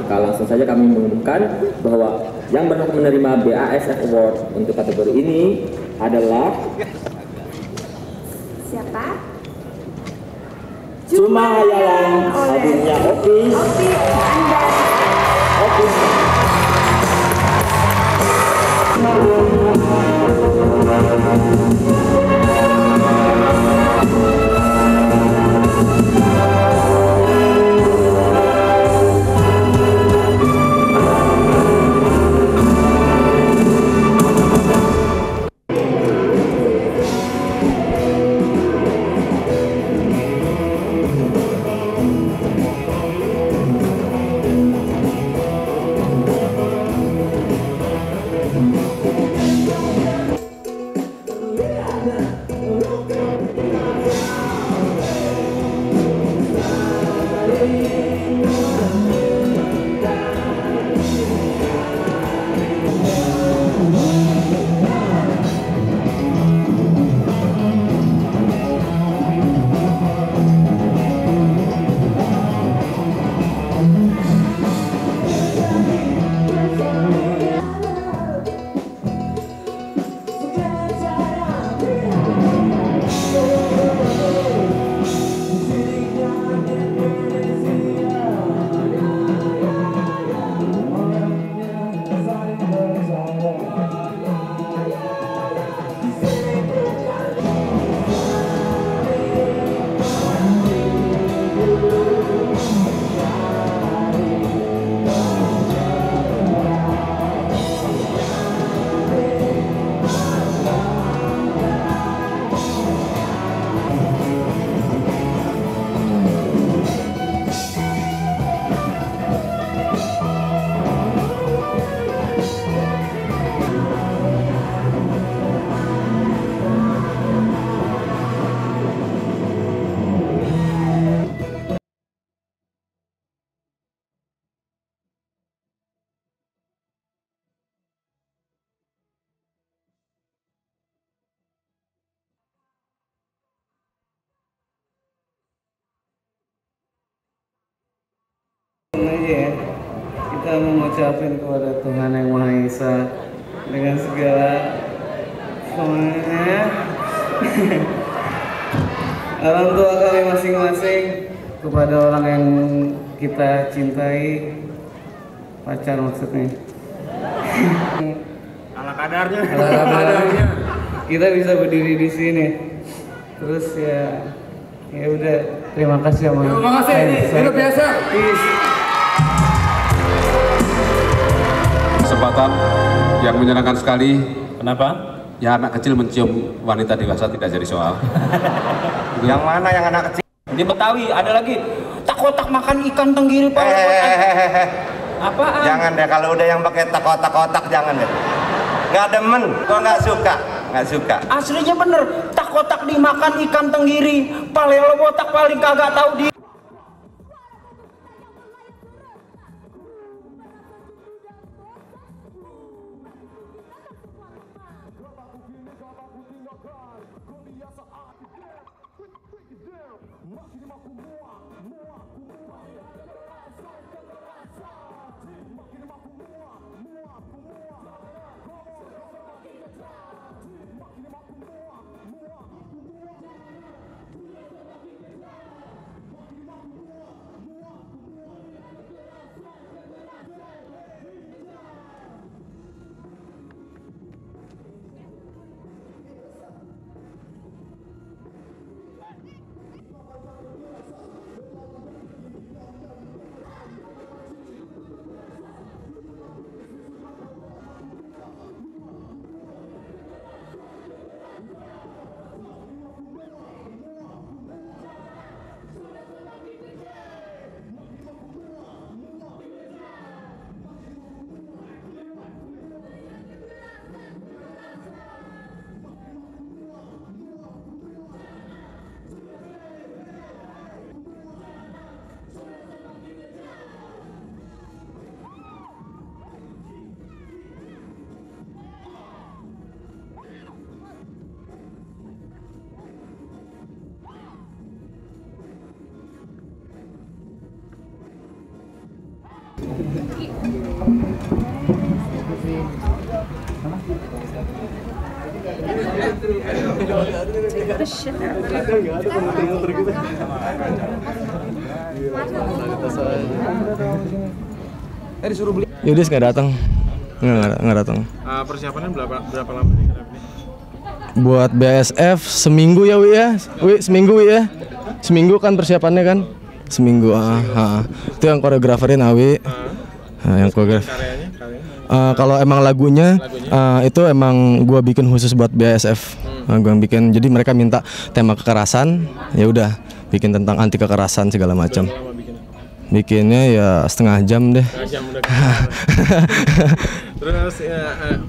maka langsung saja kami mengumumkan bahwa yang berhak menerima BASF Award untuk kategori ini adalah siapa? Cuma Hayalan, albumnya Opi. Opi, Anda. Opi. Aja ya, kita mengucapkan kepada Tuhan Yang Maha Esa dengan segala semuanya, orang tua kami masing-masing, kepada orang yang kita cintai, pacar maksudnya. Ala kadarnya. Kita bisa berdiri di sini. Terus ya udah, terima kasih sama. Terima kasih. Hidup biasa. Peace. Kesempatan yang menyenangkan sekali. Kenapa? Ya, anak kecil mencium wanita dewasa tidak jadi soal. Yang mana yang anak kecil? Di Betawi ada lagi tak-kotak makan ikan tenggiri Pak. Apaan? Jangan deh, kalau udah yang pakai kotak-kotak jangan deh. Nggak demen, gua nggak suka. Aslinya bener, tak-kotak dimakan ikan tenggiri. Paling lo botak paling kagak tahu di. Yudis nggak datang, nggak datang. Persiapannya berapa lama nih? Buat BASF seminggu ya Wi ya, seminggu Wi ya, seminggu kan persiapannya kan, seminggu. Itu yang koreograferin Awi, yang koreografer. Kalau emang lagunya itu emang gua bikin khusus buat BASF, gua bikin. Jadi mereka minta tema kekerasan, ya udah bikin tentang anti kekerasan segala macam. Bikinnya ya setengah jam deh. Setengah jam udah. Terus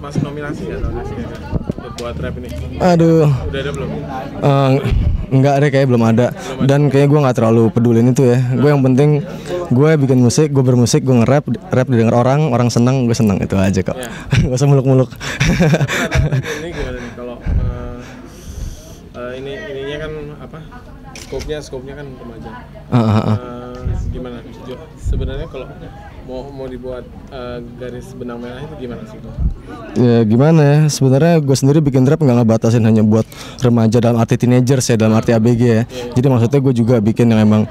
masuk nominasi nggak nominasinya buat rap ini? Aduh. Udah ada belum? Enggak deh, kayak belum ada. Dan kayaknya gue nggak terlalu pedulin itu ya. Gue yang penting gue bikin musik, gue bermusik, gue nge-rap, rap didengar orang senang, gue senang, itu aja kok. Gak usah muluk-muluk. Ini gimana nih kalau ininya kan apa? Skopnya kan remaja. Gimana sebenarnya kalau mau dibuat garis benang merah itu gimana sih? Ya gimana ya, sebenarnya gue sendiri bikin rap nggak ngebatasin hanya buat remaja dalam arti teenagers ya, dalam arti ABG ya. Jadi maksudnya gue juga bikin yang emang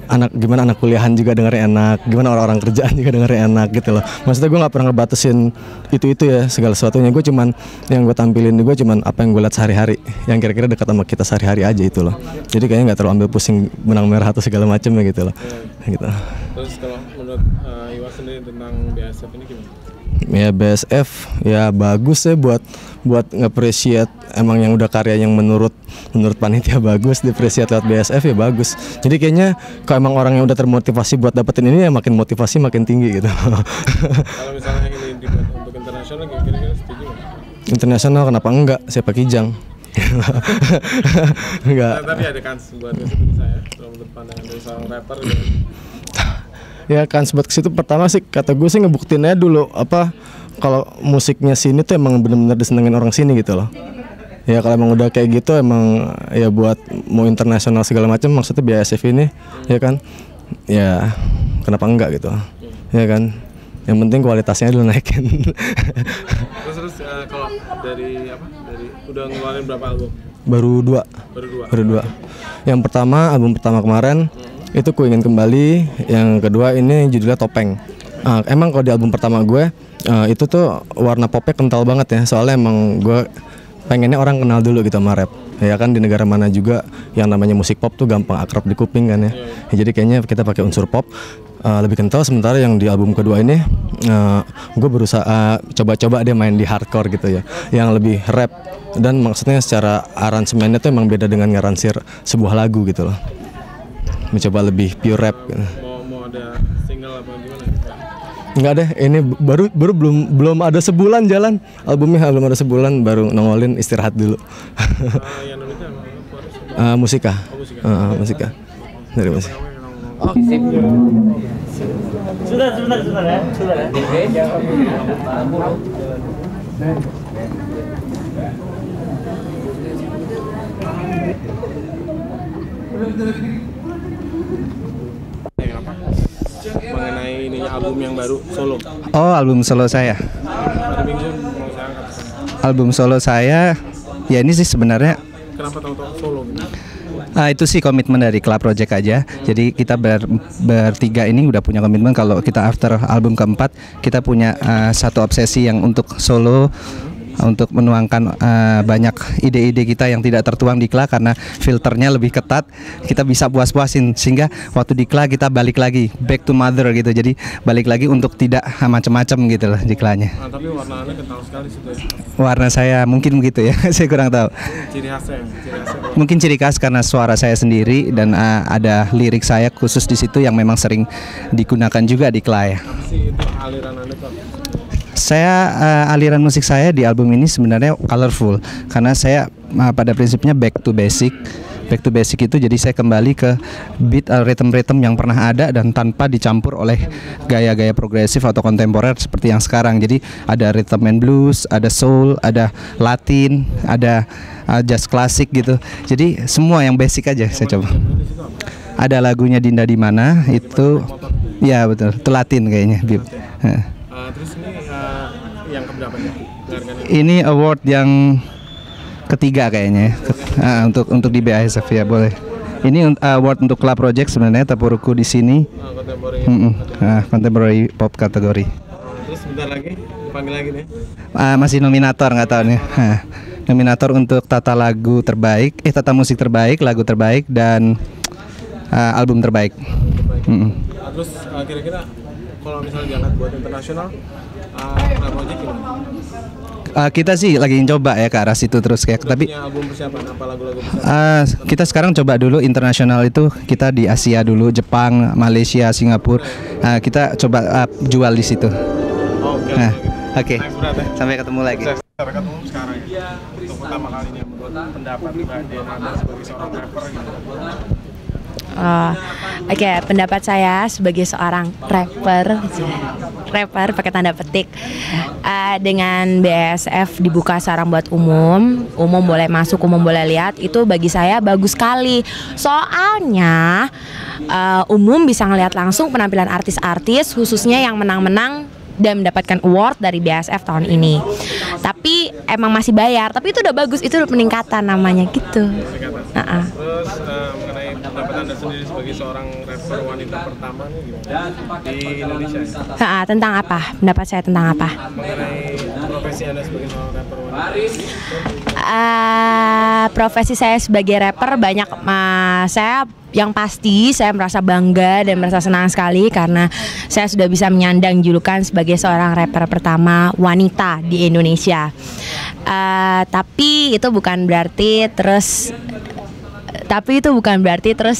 anak kuliahan juga dengerin enak, gimana orang-orang kerjaan juga dengerin enak gitu loh. Maksudnya gue nggak pernah ngebatasin itu ya segala sesuatunya. Gue cuman yang gue tampilin, gue cuman apa yang gue lihat sehari-hari, yang kira-kira dekat sama kita sehari-hari aja itu loh. Jadi kayaknya nggak terlalu ambil pusing benang merah atau segala macam ya gitu loh. Gitu. Terus kalau menurut Iwa sendiri tentang BASF ini gimana? Ya BASF ya bagus ya buat nge-appreciate emang yang udah karya yang menurut panitia bagus, di-appreciate lewat BASF ya bagus. Jadi kayaknya kalau emang orang yang udah termotivasi buat dapetin ini ya makin motivasi makin tinggi gitu. Kalau misalnya ini dibuat untuk internasional kira-kira setuju nggak? Internasional kenapa enggak? Siapa Kijang? Enggak. Tapi ada kans buat seperti saya, kalau menurut pandangan dari seorang rapper gitu. Ya kan buat ke situ pertama sih kata gue sih ngebuktiin aja dulu apa kalau musiknya sini tuh emang benar-benar disenengin orang sini gitu loh. Ya kalau emang udah kayak gitu emang ya buat mau internasional segala macam maksudnya BASF ini ya kan. Ya kenapa enggak gitu. Ya kan. Yang penting kualitasnya dulu naikin. Terus kalau dari udah ngeluarin berapa album? Baru dua. Yang pertama album pertama kemarin itu Ku Ingin Kembali, yang kedua ini judulnya Topeng. Emang kalau di album pertama gue itu tuh warna popnya kental banget ya, soalnya emang gue pengennya orang kenal dulu gitu sama rap. Ya kan di negara mana juga yang namanya musik pop tuh gampang akrab di kuping kan ya. Jadi kayaknya kita pakai unsur pop lebih kental. Sementara yang di album kedua ini gue berusaha coba-coba dia main di hardcore gitu ya, yang lebih rap. Dan maksudnya secara aransemennya tuh emang beda dengan ngaransir sebuah lagu gitu loh. Mencoba lebih pure rap gitu. Mau ada single apa gimana? Enggak deh, ini baru belum ada sebulan jalan albumnya, belum ada sebulan baru nongolin, istirahat dulu. Yang namanya Musika. Musika. Dari musik. Oh, sip. Sudah ya. Mengenai ini album yang baru solo. Oh, album solo saya. Ada minggu mau saya angkat. Album solo saya ya ini sih sebenarnya. Kenapa tahu-tahu solo gitu? Itu sih komitmen dari Club Project aja. Jadi kita bertiga ini udah punya komitmen kalau kita after album keempat kita punya satu obsesi yang untuk solo, untuk menuangkan banyak ide-ide kita yang tidak tertuang di KLA karena filternya lebih ketat, kita bisa puas-puasin sehingga waktu di KLA kita balik lagi back to mother gitu, jadi balik lagi untuk tidak macam-macam gitu loh di KLA-nya. Tapi warna Anda kental sekali situ ya. Warna saya mungkin begitu ya, saya kurang tahu. Ciri khasnya. Mungkin ciri khas karena suara saya sendiri dan ada lirik saya khusus di situ yang memang sering digunakan juga di KLA ya. Apa sih itu aliran Anda kok? Saya aliran musik saya di album ini sebenarnya colorful karena saya pada prinsipnya back to basic itu, jadi saya kembali ke beat rhythm yang pernah ada dan tanpa dicampur oleh gaya-gaya progresif atau kontemporer seperti yang sekarang. Jadi ada rhythm and blues, ada soul, ada latin, ada jazz klasik gitu. Jadi semua yang basic aja saya coba. Ada lagunya Dinda di Mana itu Ya betul, itu Latin kayaknya Bib. Terus ini yang keberapa nih? Ini award yang ketiga kayaknya untuk di BASF ya boleh. Ini award untuk Club Project sebenarnya Tapuruku di sini. Contemporary pop kategori. Terus sebentar lagi dipanggil lagi nih. Masih nominator nggak tahu nih. Nominator untuk tata lagu terbaik, tata musik terbaik, lagu terbaik dan album terbaik. Terus kira-kira kalau misalnya diangkat buat internasional, Club Project gimana? Kita sih lagi coba ya ke arah situ terus kayak tapi album persiapan apa lagu-lagu persiapan? Kita sekarang coba dulu internasional itu kita di Asia dulu, Jepang, Malaysia, Singapura. Kita coba jual di situ. Oke. Sampai ketemu lagi. Sampai ketemu sekarang ya. Untuk pertama kalinya menurut pendapat pribadi Anda sebagai seorang rapper gitu. Oke, pendapat saya sebagai seorang rapper pakai tanda petik, dengan BASF dibuka sekarang buat umum boleh masuk, umum boleh lihat, itu bagi saya bagus sekali. Soalnya umum bisa ngelihat langsung penampilan artis-artis, khususnya yang menang-menang dan mendapatkan award dari BASF tahun ini. Tapi emang masih bayar, tapi itu udah bagus, itu udah peningkatan namanya gitu. Terus mengenai pendapat Anda sendiri sebagai seorang rapper wanita pertama nih gimana di Indonesia? Tentang apa? Pendapat saya tentang apa? Mengenai profesi Anda sebagai seorang rapper wanita. Profesi saya sebagai rapper banyak, yang pasti saya merasa bangga dan merasa senang sekali karena saya sudah bisa menyandang julukan sebagai seorang rapper pertama wanita di Indonesia. Tapi itu bukan berarti terus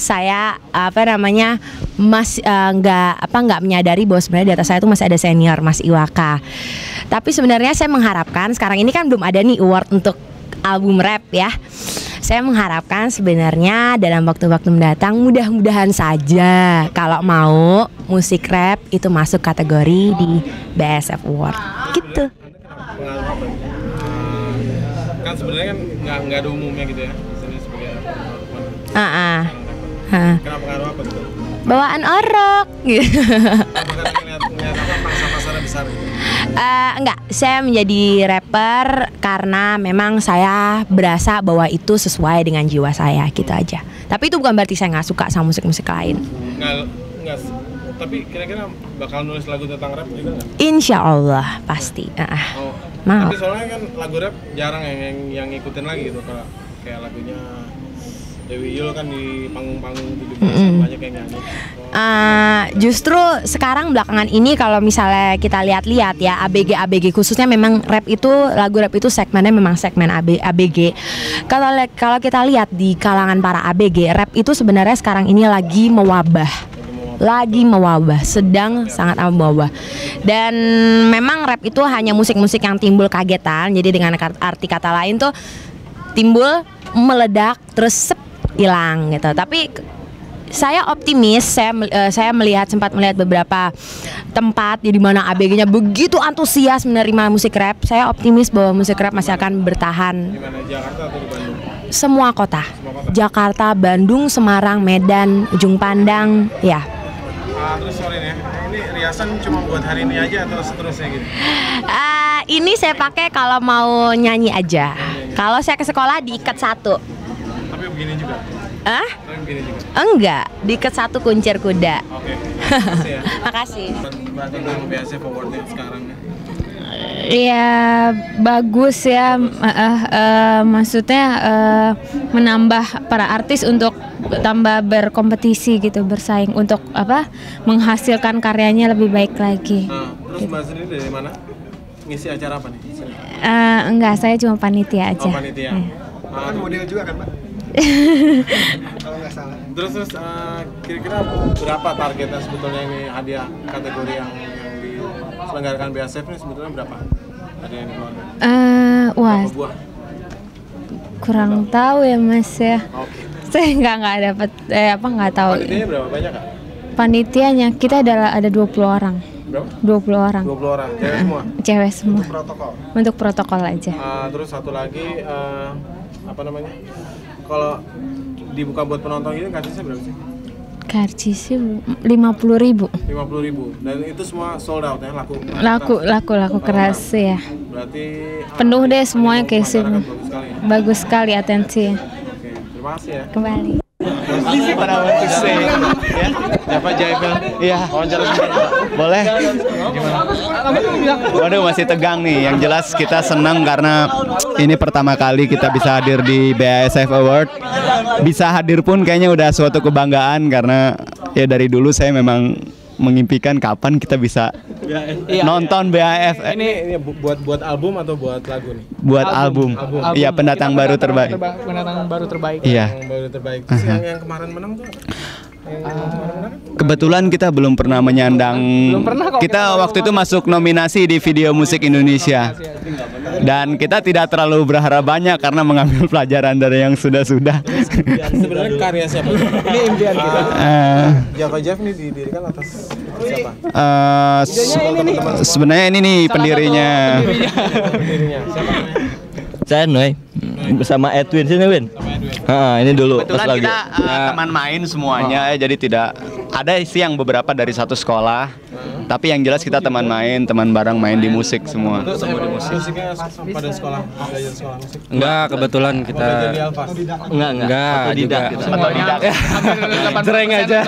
saya nggak menyadari bahwa sebenarnya di atas saya itu masih ada senior Mas Iwaka. Tapi sebenarnya saya mengharapkan, sekarang ini kan belum ada nih award untuk album rap ya. Saya mengharapkan sebenarnya dalam waktu-waktu mendatang mudah-mudahan saja kalau mau musik rap itu masuk kategori di BASF Award gitu. Kan sebenarnya kan nggak ada umumnya gitu ya di sini sebagai Kenapa pengaruh apa gitu? Bawaan orok gitu. Ngeliat apa pasar-pasarnya besar gitu? Enggak, saya menjadi rapper karena memang saya berasa bahwa itu sesuai dengan jiwa saya gitu aja. Tapi itu bukan berarti saya nggak suka sama musik-musik lain. Nggak, tapi kira-kira bakal nulis lagu tentang rap juga nggak? Insya Allah pasti. Mau. Tapi soalnya kan lagu rap jarang yang ngikutin lagi gitu, kalau kayak lagunya Dewi Yul kan di panggung-panggung gitu banyak yang nyanyi. Justru sekarang belakangan ini kalau misalnya kita lihat-lihat ya ABG khususnya memang rap itu, lagu rap itu segmennya memang segmen ABG. Kalau kita lihat di kalangan para ABG, rap itu sebenarnya sekarang ini lagi mewabah, sedang sangat mewabah. Dan memang rap itu hanya musik-musik yang timbul kagetan. Jadi dengan arti kata lain tuh timbul, meledak, terus hilang gitu. Tapi saya optimis, saya sempat melihat beberapa tempat di mana ABG-nya begitu antusias menerima musik rap. Saya optimis bahwa musik rap masih akan bertahan. Di mana, Jakarta atau di Bandung? Semua kota. Jakarta, Bandung, Semarang, Medan, Ujung Pandang, ya. Terus sorry nih, ini riasan cuma buat hari ini aja atau seterusnya gitu? Ini saya pakai kalau mau nyanyi aja. Kalau saya ke sekolah diikat satu. Tapi begini juga? Tapi begini juga? Enggak, diikat satu kuncir kuda. Oke. Makasih ya. Makasih. Tentang BASF Award sekarang ya. Ya bagus ya, maksudnya menambah para artis untuk tambah berkompetisi gitu, bersaing untuk menghasilkan karyanya lebih baik lagi. Terus Mbak sendiri dari mana? Ngisi acara apa nih? Enggak, saya cuma panitia aja. Oh, panitia. Kan model juga kan, Mbak? Kalau nggak salah. Terus kira-kira berapa targetnya sebetulnya ini hadiah kategori yang diselenggarakan BASF ini sebetulnya berapa? Hadiah yang dikeluarkan? Wah, kurang tahu ya Mas ya. Okay. Saya nggak dapat nggak tahu. Panitianya berapa banyak Kak? Panitianya kita ada 20 orang. Berapa? 20 orang. 20 orang. Cewek semua? Cewek semua. Untuk protokol? Untuk protokol aja. Terus satu lagi apa namanya? Kalau dibuka buat penonton ini kasusnya berapa sih? Karcisnya 50.000. 50.000. Dan itu semua sold out ya, Laku keras ya. Berarti Penuh deh semuanya kayak sih. bagus sekali ya. Bagus sekali atensinya. Oke, terima kasih ya. Kembali. Pada waktu saya ya, Java Jaifel. Iya. Boleh? Waduh, masih tegang nih. Yang jelas kita senang karena ini pertama kali kita bisa hadir di BASF Award. Bisa hadir pun kayaknya udah suatu kebanggaan karena ya dari dulu saya memang mengimpikan kapan kita bisa nonton BAF. Ini buat album atau buat lagu nih? Buat album. Iya, pendatang baru terbaik. Pendatang baru terbaik. Iya. Yang baru terbaik. Terus yang kemarin menang tuh? Kebetulan kita belum pernah menyandang. Kita waktu itu masuk nominasi di Video Musik Indonesia. Dan kita tidak terlalu berharap banyak karena mengambil pelajaran dari yang sudah-sudah. Sebenarnya karya siapa? Ini impian kita. Java Jeff ini didirikan atas siapa? Sebenarnya ini nih pendirinya. Siapa namanya? Saya Noy bersama Edwin sini Win. Ini dulu Kebetulan pas kita teman main semuanya, jadi tidak ada sih yang beberapa dari satu sekolah. Tapi yang jelas kita teman main, teman bareng main di musik semua. Itu musiknya pada sekolah, belajar sekolah musik? Enggak, kebetulan kita enggak juga. Sering aja.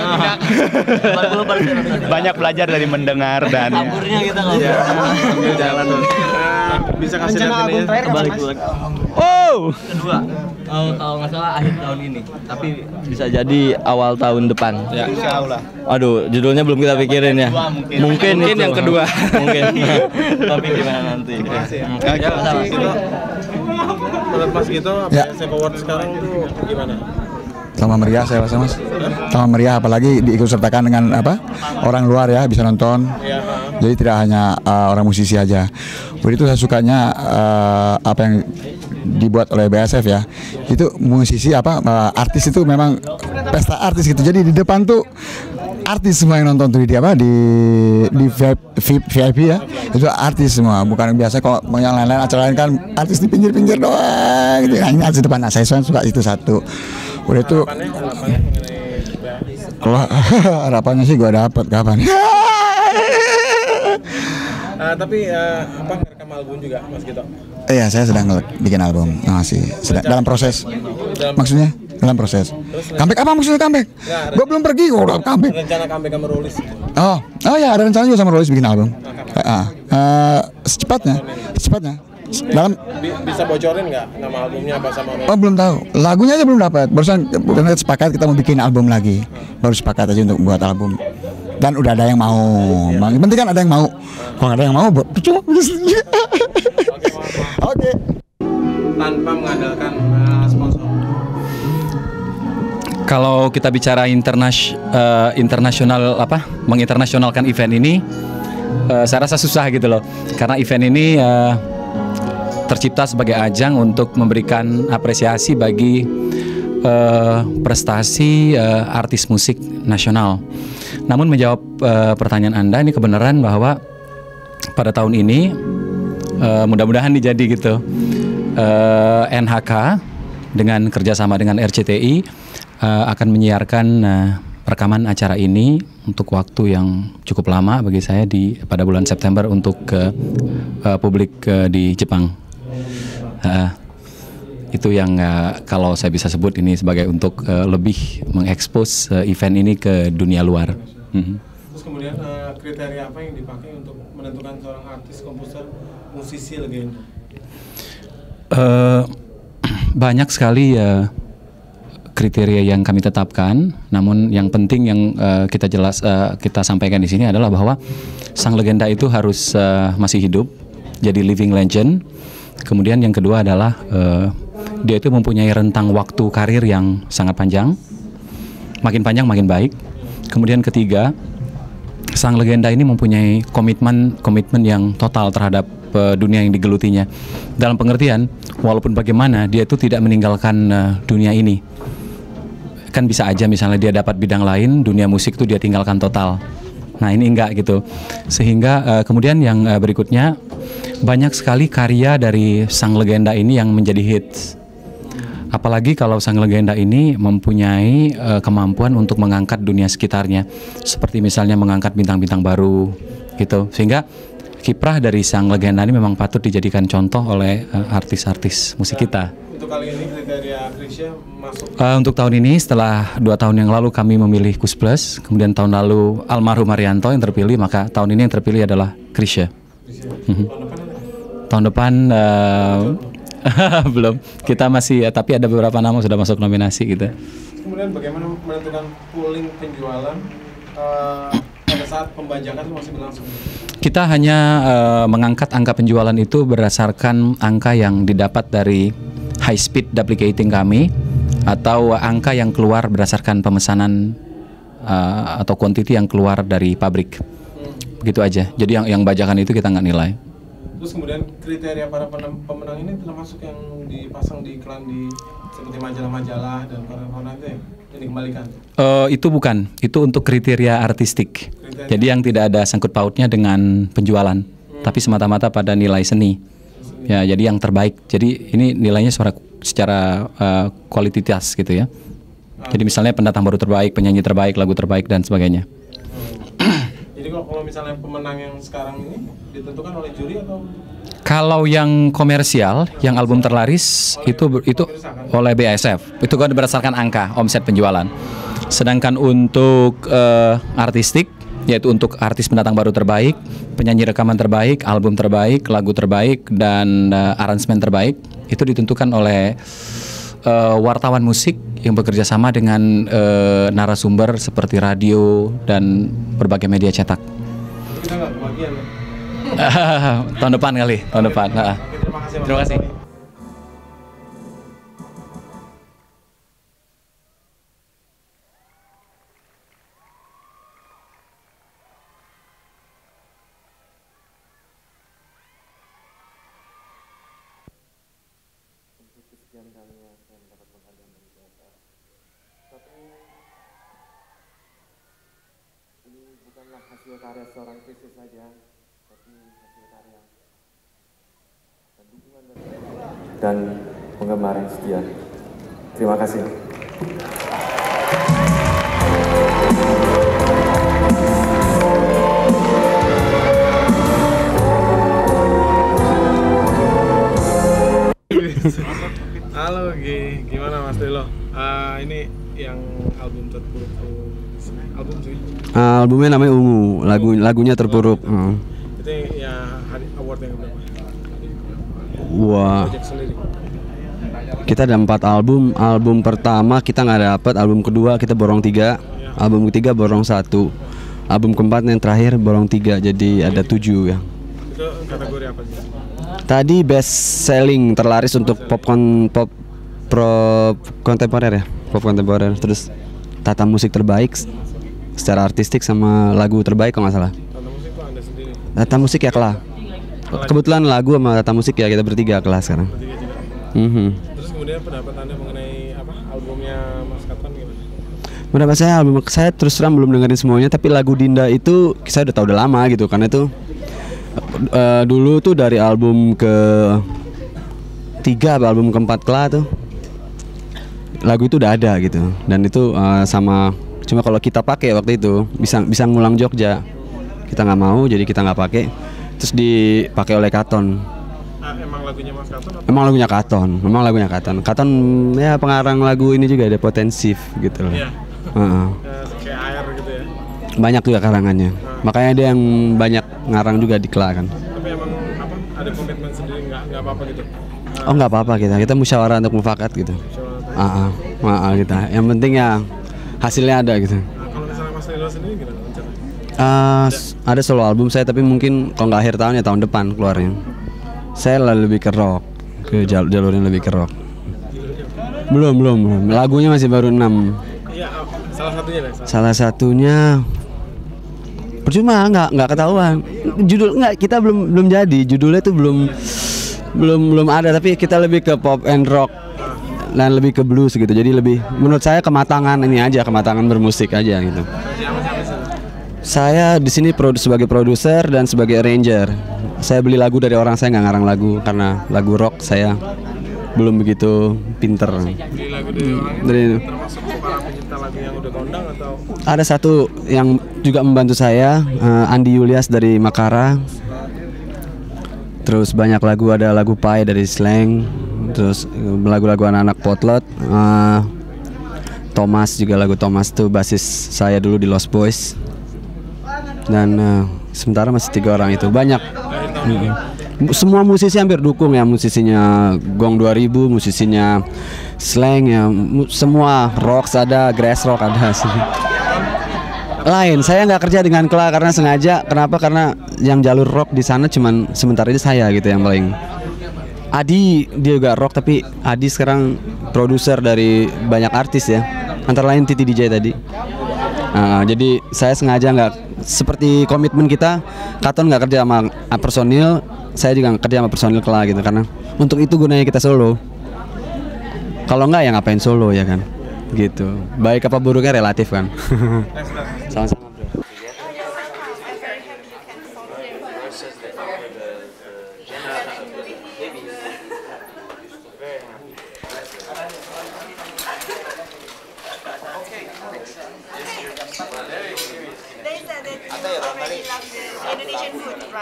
Banyak belajar dari mendengar dan kita sambil jalan dulu. Bisa kasih lihat ini ya. Kembali. Kedua, kalau nggak salah akhir tahun ini, tapi bisa jadi awal tahun depan. Ya. Aduh, judulnya belum kita pikirin ya. Mungkin yang kedua. Mungkin. Tapi gimana nanti? Menurut Mas Gito, BASF Award sekarang itu gimana? Sama meriah saya rasa Mas. Sama meriah, apalagi diikut sertakan dengan orang luar ya, bisa nonton. Jadi tidak hanya orang musisi aja. Begitu saya sukanya apa yang dibuat oleh BASF ya. Itu musisi artis itu memang pesta artis gitu. Jadi di depan tuh artis semua yang nonton tuh di VIP ya. Itu artis semua, bukan biasa kalau yang lain-lain acara lain kan artis di pinggir-pinggir doang gitu. Nah, ini artis depan. Nah, saya suka itu satu. Udah itu kalau harapannya sih gua dapat kapan. Tapi ngerekam album juga Mas Gito? Iya, saya sedang bikin album. Masih dalam proses. Maksudnya dalam proses. Comeback apa maksudnya comeback? Gue belum pergi, gue udah comeback. Rencana comeback sama Rolis? Oh ya, ada rencana juga sama Rolis bikin album. Secepatnya. Bisa bocorin nggak nama albumnya apa sama? Oh, belum tahu. Lagunya aja belum dapat. Barusan sepakat kita mau bikin album lagi. Baru sepakat aja untuk buat album. Dan udah ada yang mau. Yang penting kan ada yang mau. Kalau nggak ada yang mau, buat percuma. Oke. Tanpa mengandalkan sponsor. Kalau kita bicara internasional menginternasionalkan event ini, saya rasa susah gitu loh. Karena event ini tercipta sebagai ajang untuk memberikan apresiasi bagi prestasi artis musik nasional. Namun menjawab pertanyaan Anda, ini kebenaran bahwa pada tahun ini mudah-mudahan dijadi gitu. NHK dengan kerjasama dengan RCTI akan menyiarkan rekaman acara ini untuk waktu yang cukup lama bagi saya pada bulan September untuk publik di Jepang. Itu yang kalau saya bisa sebut ini sebagai untuk lebih mengekspos event ini ke dunia luar. Terus kemudian kriteria apa yang dipakai untuk menentukan seorang artis, komposer, musisi legenda? Banyak sekali kriteria yang kami tetapkan. Namun yang penting yang kita sampaikan di sini adalah bahwa sang legenda itu harus masih hidup, jadi living legend. Kemudian yang kedua adalah dia itu mempunyai rentang waktu karir yang sangat panjang, makin panjang makin baik. Kemudian ketiga, sang legenda ini mempunyai komitmen yang total terhadap dunia yang digelutinya. Dalam pengertian, walaupun bagaimana dia itu tidak meninggalkan dunia ini. Kan bisa aja misalnya dia dapat bidang lain, dunia musik itu dia tinggalkan total. Nah ini enggak gitu. Sehingga kemudian yang berikutnya, banyak sekali karya dari sang legenda ini yang menjadi hits. Apalagi kalau sang legenda ini mempunyai kemampuan untuk mengangkat dunia sekitarnya, seperti misalnya mengangkat bintang-bintang baru gitu. Sehingga kiprah dari sang legenda ini memang patut dijadikan contoh oleh artis-artis musik kita. Untuk kali ini kriteria Krisya masuk. Untuk tahun ini setelah 2 tahun yang lalu kami memilih Kus Plus, kemudian tahun lalu almarhum Arianto yang terpilih, maka tahun ini yang terpilih adalah Krisya. Tahun depan belum, kita masih tapi ada beberapa nama sudah masuk nominasi gitu. Kemudian bagaimana menentukan pooling penjualan pada saat pembajakan itu masih berlangsung? Kita hanya mengangkat angka penjualan itu berdasarkan angka yang didapat dari high speed duplicating kami atau angka yang keluar berdasarkan pemesanan atau quantity yang keluar dari pabrik. Begitu aja. Jadi yang bajakan itu kita nggak nilai. Terus kemudian kriteria para pemenang ini termasuk yang dipasang di iklan di seperti majalah-majalah dan koran-koran itu yang dikembalikan? Itu bukan, itu untuk kriteria artistik. Jadi yang tidak ada sangkut pautnya dengan penjualan, tapi semata-mata pada nilai seni. Ya, jadi yang terbaik. Jadi ini nilainya secara kualitas gitu ya. Jadi misalnya pendatang baru terbaik, penyanyi terbaik, lagu terbaik dan sebagainya. Jadi kalau misalnya pemenang yang sekarang ini ditentukan oleh juri atau? Kalau yang komersial, yang album terlaris itu oleh BASF. Itu kan berdasarkan angka omset penjualan. Sedangkan untuk artistik, yaitu untuk artis pendatang baru terbaik, penyanyi rekaman terbaik, album terbaik, lagu terbaik dan aransemen terbaik, itu ditentukan oleh wartawan musik yang bekerja sama dengan narasumber seperti radio dan berbagai media cetak. Kita nggak kebagian ya? Tahun depan kali, tahun depan. Terima kasih. Hasil karya seorang Krisya saja, tapi hasil karya dan dukungan dan penggemar yang setia. Terima kasih. Halo gimana Mas Delo? Ini yang album terpuruk album cuy. Albumnya namanya Ungu, lagunya Terpuruk. Itu ya award yang berapa? Wah. Kita ada 4 album. Album pertama kita nggak dapat, album kedua kita borong 3, album ketiga borong 1, album keempat yang terakhir borong 3, jadi ada 7 ya. Itu kategori apa sih? Tadi best selling terlaris untuk pop kontemporer ya, pop kontemporer. Terus tata musik terbaik secara artistik sama lagu terbaik kalau nggak salah. Tata musik kok Anda sendiri? Tata musik ya kelah. Kebetulan lagu sama tata musik ya kita bertiga kelas sekarang. Terus kemudian pendapat Anda mengenai albumnya Mas Katon gimana? Pendapat saya, album saya terus terang belum dengerin semuanya, tapi lagu Dinda itu saya udah tahu udah lama gitu, karena itu dulu tuh dari album ke-3 atau album ke-4 kelah tuh lagu itu udah ada gitu, dan itu sama. Cuma kalau kita pakai waktu itu bisa ngulang Jogja, kita nggak mau, jadi kita nggak pakai. Terus dipakai oleh Katon. Emang lagunya Mas Katon? Emang lagunya Katon, memang lagunya Katon. Katon ya pengarang lagu ini juga ada potensif gitu loh. Iya. Kayak air gitu ya. Banyak juga karangannya. Makanya dia yang banyak ngarang juga di Kela kan. Tapi emang ada komitmen sendiri nggak apa-apa gitu? Oh nggak apa-apa kita musyawarah untuk mufakat gitu. Kita. Yang penting ya hasilnya ada gitu. Kalau misalnya Mas Lilo sendiri gimana rencananya? Ada solo album saya, tapi mungkin kalau nggak akhir tahun ya tahun depan keluarnya. Saya lebih ke rock, ke jalurnya lebih ke rock. Belum. Lagunya masih baru 6. Iya, salah satunya deh. Salah satunya percuma nggak ketahuan. Judul kita belum jadi. Judulnya tuh belum ada, tapi kita lebih ke pop and rock dan lebih ke blues gitu. Jadi lebih menurut saya kematangan bermusik aja gitu. Saya di sini sebagai produser dan sebagai arranger. Saya beli lagu dari orang, saya nggak ngarang lagu karena lagu rock saya belum begitu pinter. Di lagu dari orang Dari itu termasuk para pencipta lagu yang udah kondang atau? ada satu yang juga membantu saya, Andi Yulias dari Makara. Terus banyak lagu, ada lagu Pai dari Slang, terus lagu-lagu anak-anak Potlot. Thomas juga, lagu Thomas tuh basis saya dulu di Lost Boys. Dan sementara masih 3 orang itu banyak. Semua musisi hampir dukung ya, musisinya Gong 2000, musisinya Slang ya, semua rock ada, grass rock ada sih. Lain, saya nggak kerja dengan Kla karena sengaja. Kenapa? Karena yang jalur rock di sana cuman sementara ini saya gitu yang paling. Adi dia juga rock, tapi Adi sekarang produser dari banyak artis ya, antara lain Titi DJ tadi. Jadi saya sengaja nggak, seperti komitmen kita, Katon nggak kerja sama personil, saya juga nggak kerja sama personil Kla gitu, karena untuk itu gunanya kita solo. Kalau nggak ya ngapain solo ya kan, gitu. Baik apa buruknya relatif kan. Sama-sama bro.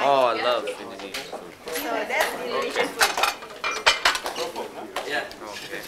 Oh, I love Indonesian food. So that's Indonesian food. Yeah. Okay.